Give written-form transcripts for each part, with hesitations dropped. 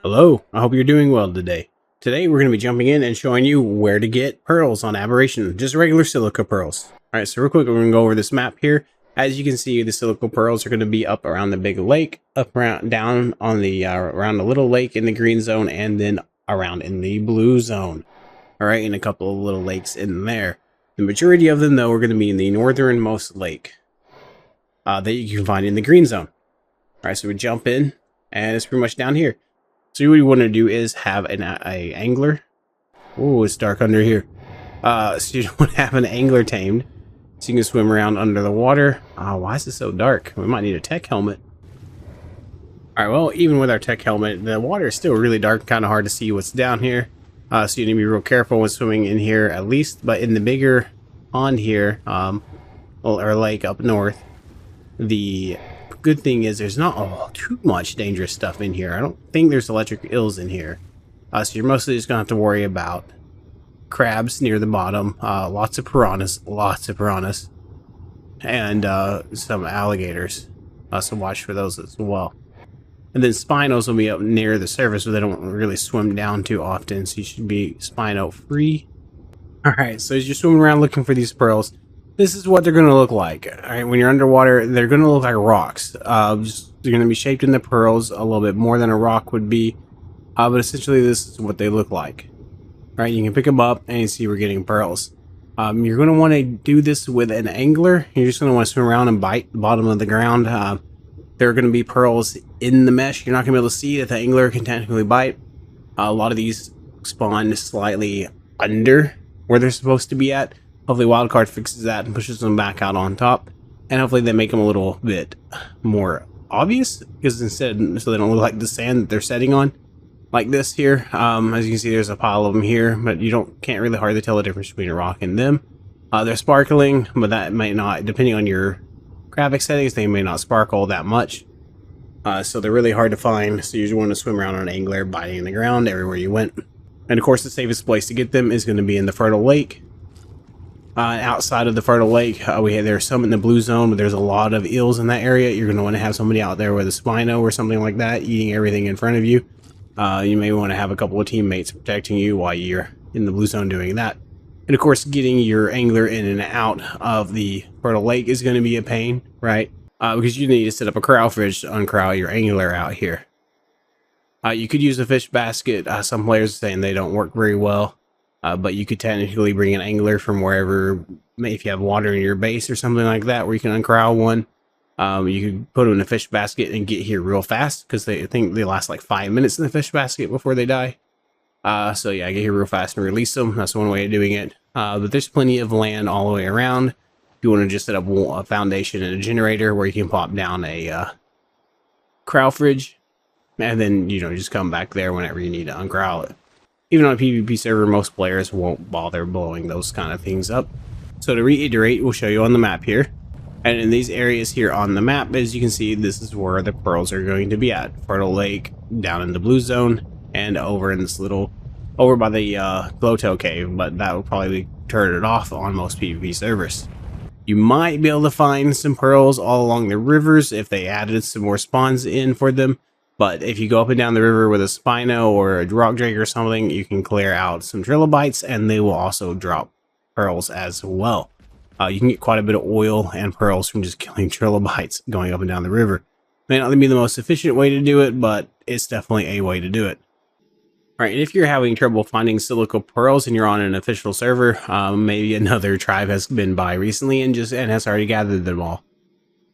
Hello, I hope you're doing well today. Today we're going to be jumping in and showing you where to get pearls on Aberration, just regular silica pearls. Alright, so real quick we're going to go over this map here. As you can see, the silica pearls are going to be up around the big lake, up around down on the around the little lake in the green zone, and then around in the blue zone. Alright, and a couple of little lakes in there. The majority of them though are going to be in the northernmost lake that you can find in the green zone. Alright, so we jump in and it's pretty much down here. So what you want to do is have an angler. Oh, it's dark under here. So you want to have an angler tamed, so you can swim around under the water. Why is it so dark? We might need a tech helmet. All right, well, even with our tech helmet, the water is still really dark, kind of hard to see what's down here. So you need to be real careful when swimming in here, at least. But in the bigger pond here, or lake up north, the good thing is there's not too much dangerous stuff in here. I don't think there's electric eels in here. So you're mostly just gonna have to worry about crabs near the bottom, lots of piranhas, and some alligators. So watch for those as well. And then spinos will be up near the surface, but they don't really swim down too often, so you should be spino free. Alright, so as you're swimming around looking for these pearls, this is what they're going to look like. All right, when you're underwater, they're going to look like rocks. They're going to be shaped into pearls a little bit more than a rock would be. But essentially, this is what they look like. All right, you can pick them up and you see we're getting pearls. You're going to want to do this with an angler. You're just going to want to swim around and bite the bottom of the ground. There are going to be pearls in the mesh. You're not going to be able to see that the angler can technically bite. A lot of these spawn slightly under where they're supposed to be at. Hopefully Wildcard fixes that and pushes them back out on top. And hopefully they make them a little bit more obvious, because instead, so they don't look like the sand that they're setting on. Like this here. As you can see, there's a pile of them here, but you can't really hardly tell the difference between a rock and them. They're sparkling, but that might not, depending on your graphic settings, they may not sparkle that much. So they're really hard to find, so you just want to swim around on an angler, biting the ground everywhere you went. And of course, the safest place to get them is going to be in the fertile lake. Outside of the fertile lake, there's some in the blue zone, but there's a lot of eels in that area. You're going to want to have somebody out there with a spino or something like that, eating everything in front of you. You may want to have a couple of teammates protecting you while you're in the blue zone doing that. And of course, getting your angler in and out of the fertile lake is going to be a pain, right? Because you need to set up a corral fish to uncorral your angler out here. You could use a fish basket. Some players are saying they don't work very well. But you could technically bring an angler from wherever, if you have water in your base or something like that, where you can uncorral one. You could put them in a fish basket and get here real fast, because I think they last like 5 minutes in the fish basket before they die. So yeah, get here real fast and release them. That's one way of doing it. But there's plenty of land all the way around. If you want to just set up a foundation and a generator where you can pop down a corral fridge, and then just come back there whenever you need to uncorral it. Even on a PvP server, most players won't bother blowing those kind of things up. So to reiterate, we'll show you on the map here. And in these areas here on the map, as you can see, this is where the pearls are going to be at. Fertile Lake, down in the blue zone, and over in this over by the Glowtail Cave, but that will probably turn it off on most PvP servers. You might be able to find some pearls all along the rivers if they added some more spawns in for them. But if you go up and down the river with a spino or a rock drake or something, you can clear out some trilobites, and they will also drop pearls as well. You can get quite a bit of oil and pearls from just killing trilobites going up and down the river. May not be the most efficient way to do it, but it's definitely a way to do it. Alright, and if you're having trouble finding silica pearls and you're on an official server, maybe another tribe has been by recently and has already gathered them all.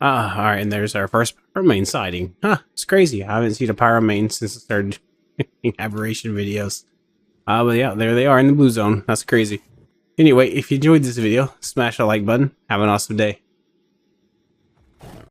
Alright, and there's our first pyromane sighting. It's crazy. I haven't seen a pyromane since I started making Aberration videos. But yeah, there they are in the blue zone. That's crazy. Anyway, if you enjoyed this video, smash the like button. Have an awesome day.